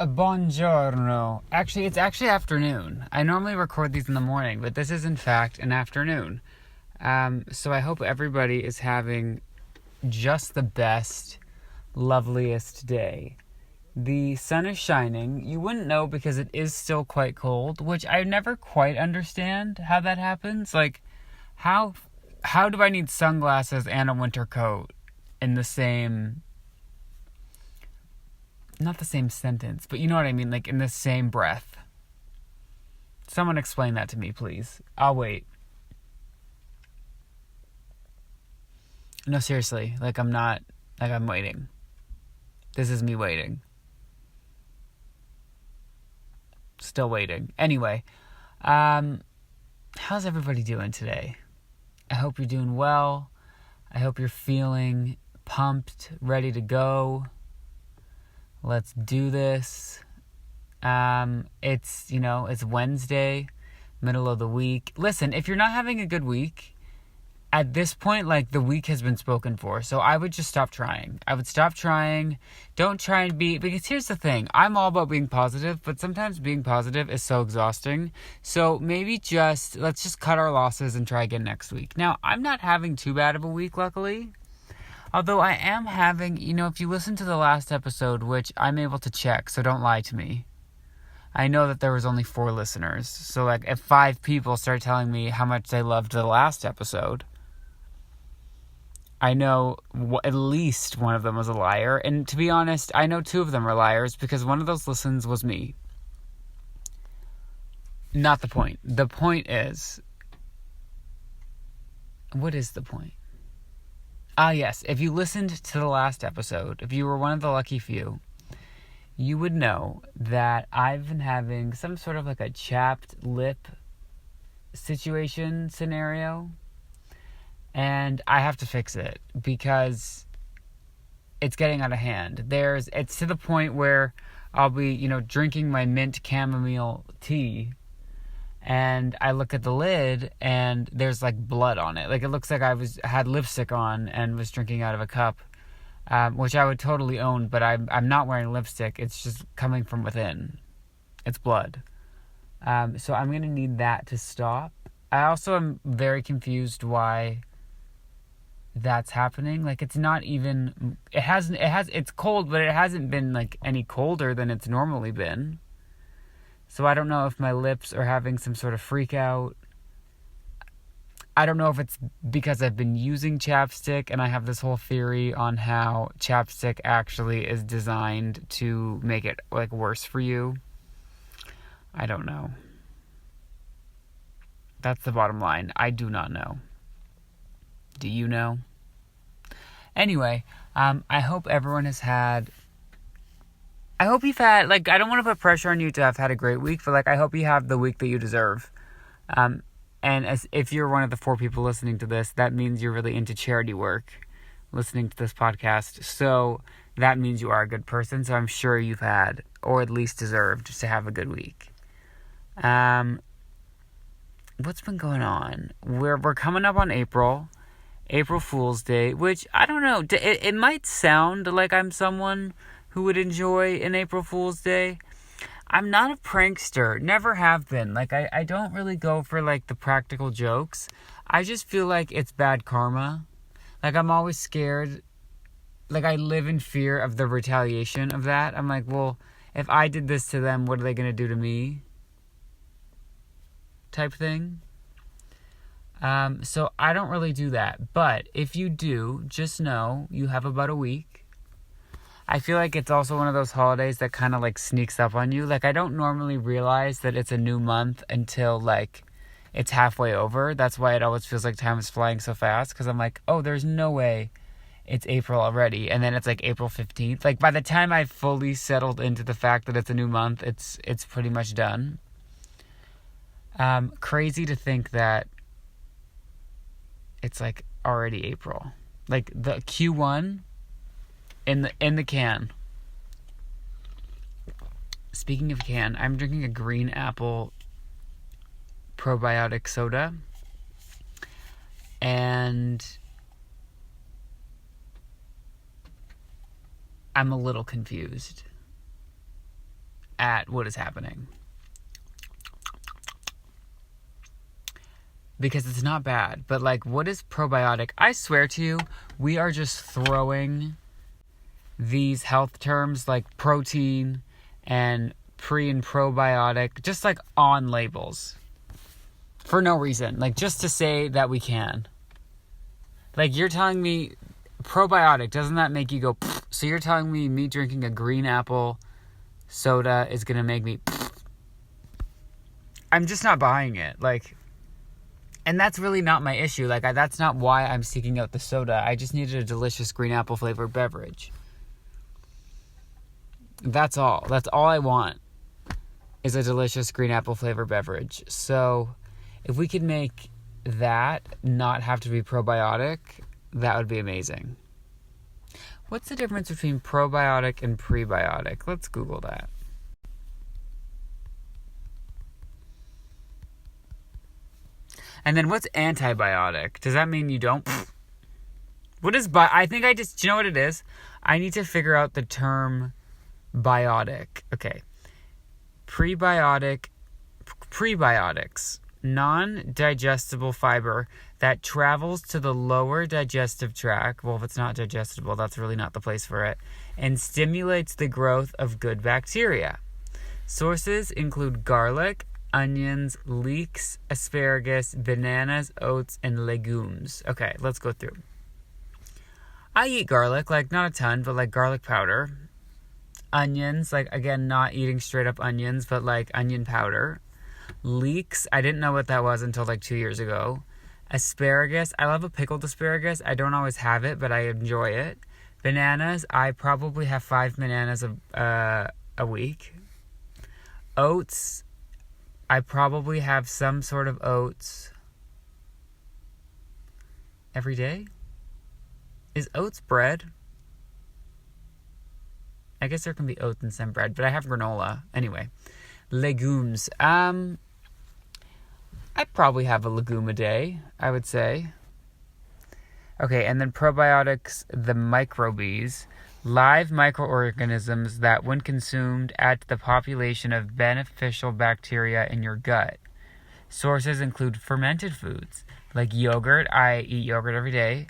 Buongiorno. Actually, it's actually afternoon. I normally record these in the morning, but this is in fact an afternoon. So I hope everybody is having just the best, loveliest day. The sun is shining. You wouldn't know because it is still quite cold, which I never quite understand how that happens. Like, how how do I need sunglasses and a winter coat in the same, not the same sentence, but you know what I mean, like in the same breath? Someone explain that to me, please. I'll wait. No, seriously, I'm waiting. This is me waiting. Still waiting. Anyway, how's everybody doing today? I hope you're doing well. I hope you're feeling pumped, ready to go. Let's do this. It's Wednesday, middle of the week. Listen, if you're not having a good week, at this point, like, the week has been spoken for. So I would just stop trying. I would stop trying. Don't try and because here's the thing. I'm all about being positive, but sometimes being positive is so exhausting. So maybe let's just cut our losses and try again next week. Now, I'm not having too bad of a week, luckily. Although I am having, if you listen to the last episode, which I'm able to check, so don't lie to me. I know that there was only 4 listeners. So, like, if 5 people start telling me how much they loved the last episode, I know at least one of them was a liar. And to be honest, I know 2 of them are liars because one of those listens was me. Not the point. The point is... What is the point? Yes. If you listened to the last episode, if you were one of the lucky few, you would know that I've been having some sort of like a chapped lip scenario. And I have to fix it because it's getting out of hand. It's to the point where I'll be, drinking my mint chamomile tea, and I look at the lid and there's like blood on it. Like, it looks like I had lipstick on and was drinking out of a cup, which I would totally own, but I'm not wearing lipstick. It's just coming from within. It's blood. So I'm going to need that to stop. I also am very confused why that's happening. Like, it's not even, it's cold, but it hasn't been like any colder than it's normally been. So I don't know if my lips are having some sort of freak out. I don't know if it's because I've been using chapstick and I have this whole theory on how chapstick actually is designed to make it like worse for you. I don't know. That's the bottom line. I do not know. Do you know? Anyway, I hope everyone has had... I hope you've had... Like, I don't want to put pressure on you to have had a great week, but, like, I hope you have the week that you deserve. And if you're one of the 4 people listening to this, that means you're really into charity work, listening to this podcast. So that means you are a good person. So I'm sure you've had, or at least deserved, to have a good week. What's been going on? We're coming up on April Fool's Day, which, I don't know, it might sound like I'm someone who would enjoy an April Fool's Day. I'm not a prankster, never have been. Like, I don't really go for, like, the practical jokes. I just feel like it's bad karma. Like, I'm always scared. Like, I live in fear of the retaliation of that. I'm like, well, if I did this to them, what are they going to do to me? Type thing. So I don't really do that. But if you do, just know you have about a week. I feel like it's also one of those holidays that kind of like sneaks up on you. Like, I don't normally realize that it's a new month until like it's halfway over. That's why it always feels like time is flying so fast. Because I'm like, oh, there's no way it's April already. And then it's like April 15th. Like, by the time I've fully settled into the fact that it's a new month, it's pretty much done. Crazy to think that it's like already April. Like, the Q1 in the can. Speaking of can, I'm drinking a green apple probiotic soda. And I'm a little confused. at what is happening. Because it's not bad. But, like, what is probiotic? I swear to you, we are just throwing these health terms like protein and pre and probiotic just, like, on labels. For no reason. Like, just to say that we can. Like, you're telling me probiotic, doesn't that make you go, pfft? So you're telling me drinking a green apple soda is going to make me, pfft? I'm just not buying it. Like, and that's really not my issue. Like, that's not why I'm seeking out the soda. I just needed a delicious green apple flavored beverage. That's all. That's all I want is a delicious green apple flavored beverage. So if we could make that not have to be probiotic, that would be amazing. What's the difference between probiotic and prebiotic? Let's Google that. And then what's antibiotic? Does that mean you don't? What is I think do you know what it is? I need to figure out the term biotic. Okay. Prebiotics, non-digestible fiber that travels to the lower digestive tract. Well, if it's not digestible, that's really not the place for it. And stimulates the growth of good bacteria. Sources include garlic, onions, leeks, asparagus, bananas, oats, and legumes. Okay, let's go through. I eat garlic, like not a ton, but like garlic powder. Onions, like again, not eating straight up onions, but like onion powder. Leeks, I didn't know what that was until like 2 years ago. Asparagus, I love a pickled asparagus. I don't always have it, but I enjoy it. Bananas, I probably have 5 bananas a week. Oats, I probably have some sort of oats every day. Is oats bread? I guess there can be oats in some bread, but I have granola. Anyway, legumes. I probably have a legume a day, I would say. Okay, and then probiotics, the microbes. Live microorganisms that, when consumed, add to the population of beneficial bacteria in your gut. Sources include fermented foods, like yogurt. I eat yogurt every day.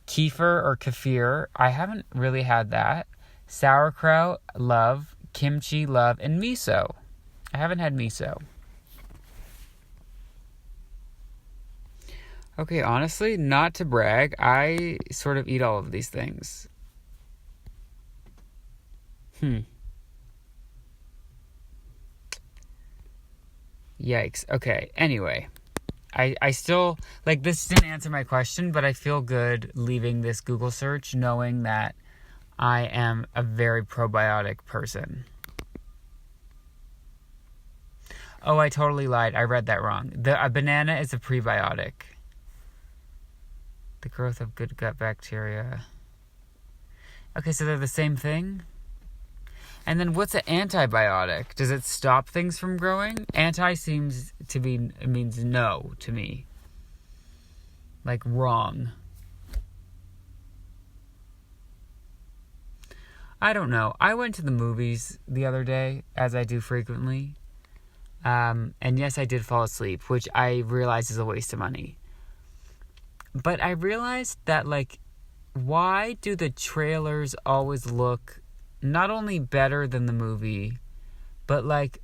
Kefir or kefir, I haven't really had that. Sauerkraut, love. Kimchi, love. And miso. I haven't had miso. Okay, honestly, not to brag, I sort of eat all of these things. Yikes. Okay, anyway. I still, like, this didn't answer my question, but I feel good leaving this Google search knowing that I am a very probiotic person. Oh, I totally lied. I read that wrong. A banana is a prebiotic. The growth of good gut bacteria. Okay, so they're the same thing? And then what's an antibiotic? Does it stop things from growing? Anti seems to be, it means no to me. Like wrong. I don't know. I went to the movies the other day, as I do frequently. And yes, I did fall asleep, which I realize is a waste of money. But I realized that, like, why do the trailers always look not only better than the movie, but like,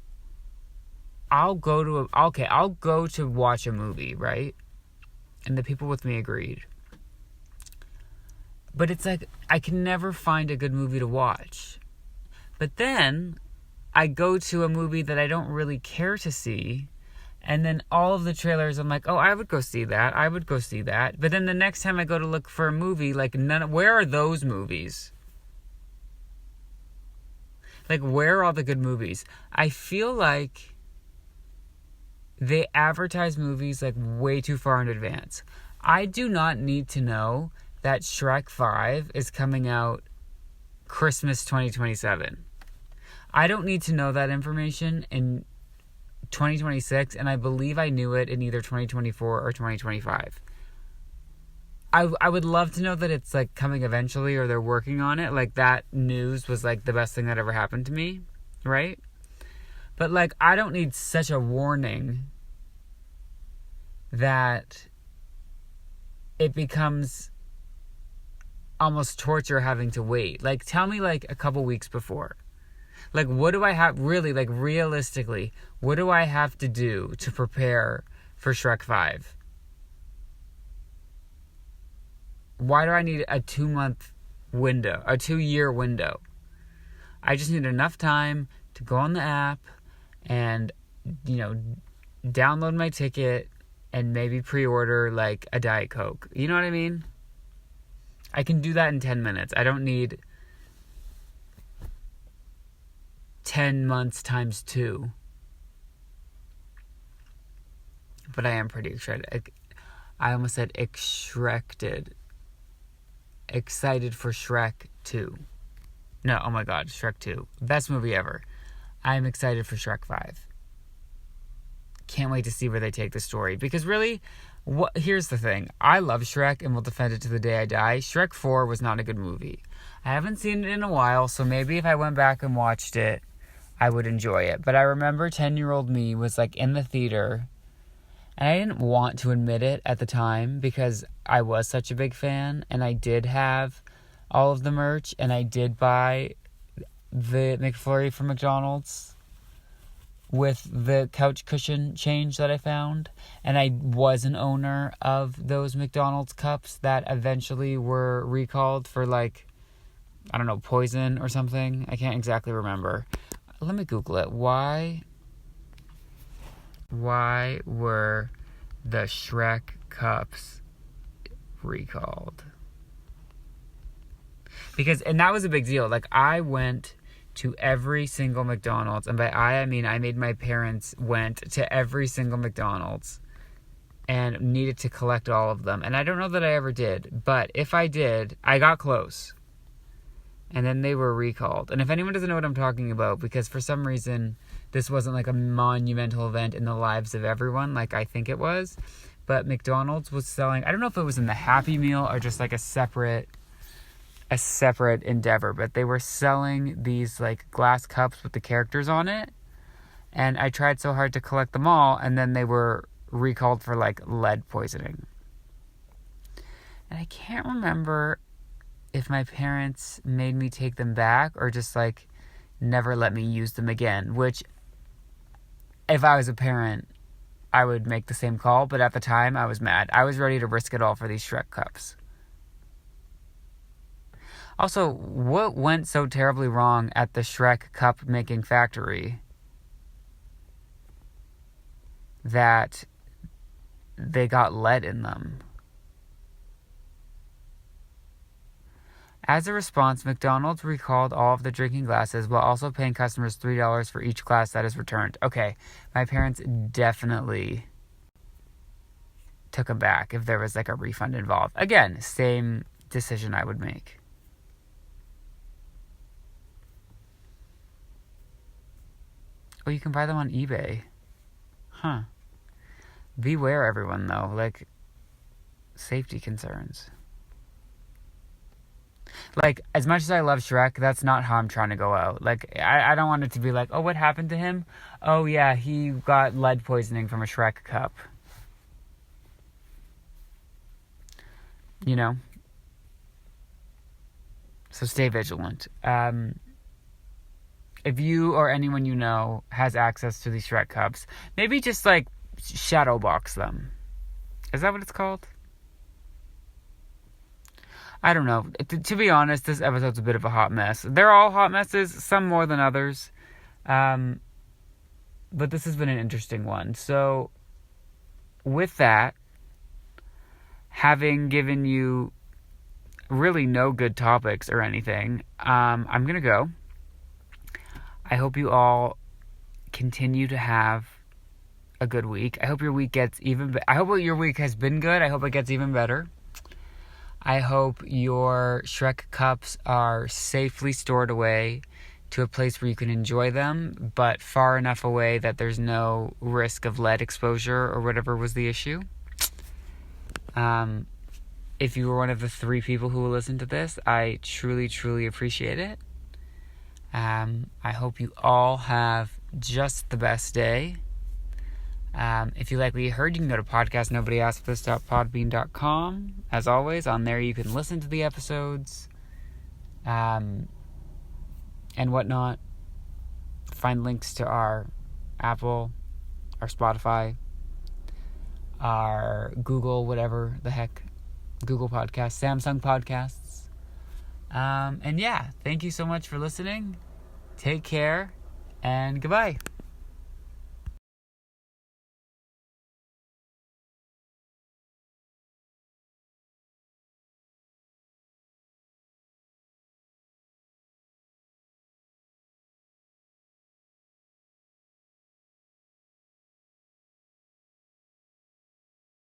I'll go to watch a movie, right? And the people with me agreed. But it's like, I can never find a good movie to watch. But then, I go to a movie that I don't really care to see, and then all of the trailers, I'm like, oh, I would go see that. I would go see that. But then the next time I go to look for a movie, like, where are those movies? Like, where are all the good movies? I feel like they advertise movies, like, way too far in advance. I do not need to know that Shrek 5 is coming out Christmas 2027. I don't need to know that information in 2026, and I believe I knew it in either 2024 or 2025. I would love to know that it's, like, coming eventually or they're working on it. Like, that news was, like, the best thing that ever happened to me. right? But, like, I don't need such a warning that it becomes almost torture having to wait. Like, tell me, like, a couple weeks before. Like, what do I have, really, like, realistically, what do I have to do to prepare for Shrek 5? Why do I need a 2-month window, a 2-year window? I just need enough time to go on the app and, download my ticket and maybe pre-order, like, a Diet Coke. You know what I mean? I can do that in 10 minutes. I don't need 10 months times 2. But I am pretty excited. I almost said extracted. Excited for Shrek 2. No, oh my god, Shrek 2. Best movie ever. I am excited for Shrek 5. Can't wait to see where they take the story. Because really, here's the thing. I love Shrek and will defend it to the day I die. Shrek 4 was not a good movie. I haven't seen it in a while, so maybe if I went back and watched it, I would enjoy it. But I remember 10-year-old me was like in the theater, and I didn't want to admit it at the time because I was such a big fan, and I did have all of the merch, and I did buy the McFlurry from McDonald's with the couch cushion change that I found. And I was an owner of those McDonald's cups that eventually were recalled for, like, I don't know, poison or something. I can't exactly remember. Let me Google it. Why were the Shrek cups recalled? And that was a big deal. Like, I went to every single McDonald's, and by I mean I made my parents went to every single McDonald's and needed to collect all of them. And I don't know that I ever did, but if I did, I got close. And then they were recalled. And if anyone doesn't know what I'm talking about, because for some reason this wasn't like a monumental event in the lives of everyone like I think it was, but McDonald's was selling, I don't know if it was in the Happy Meal or just like a separate endeavor, but they were selling these like glass cups with the characters on it, and I tried so hard to collect them all, and then they were recalled for like lead poisoning. And I can't remember if my parents made me take them back or just like never let me use them again, which if I was a parent I would make the same call, but at the time I was mad. I was ready to risk it all for these Shrek cups. Also, what went so terribly wrong at the Shrek cup making factory that they got lead in them? As a response, McDonald's recalled all of the drinking glasses while also paying customers $3 for each glass that is returned. Okay, my parents definitely took them back if there was like a refund involved. Again, same decision I would make. Oh, you can buy them on eBay. Huh. Beware, everyone, though. Like, safety concerns. Like, as much as I love Shrek, that's not how I'm trying to go out. Like, I don't want it to be like, oh, what happened to him? Oh, yeah, he got lead poisoning from a Shrek cup. You know? So stay vigilant. If you or anyone you know has access to these Shrek cups, maybe just, like, shadow box them. Is that what it's called? I don't know. To be honest, this episode's a bit of a hot mess. They're all hot messes, some more than others. But this has been an interesting one. So, with that, having given you really no good topics or anything, I'm going to go. I hope you all continue to have a good week. I hope your week gets even better. I hope your week has been good. I hope it gets even better. I hope your Shrek cups are safely stored away to a place where you can enjoy them, but far enough away that there's no risk of lead exposure or whatever was the issue. If you were one of the 3 people who will listen to this, I truly, truly appreciate it. I hope you all have just the best day. If you like what you heard, you can go to podcastnobodyaskthis.podbean.com. As always, on there you can listen to the episodes and whatnot. Find links to our Apple, our Spotify, our Google, whatever the heck, Google Podcasts, Samsung Podcasts. And yeah, thank you so much for listening. Take care, and goodbye.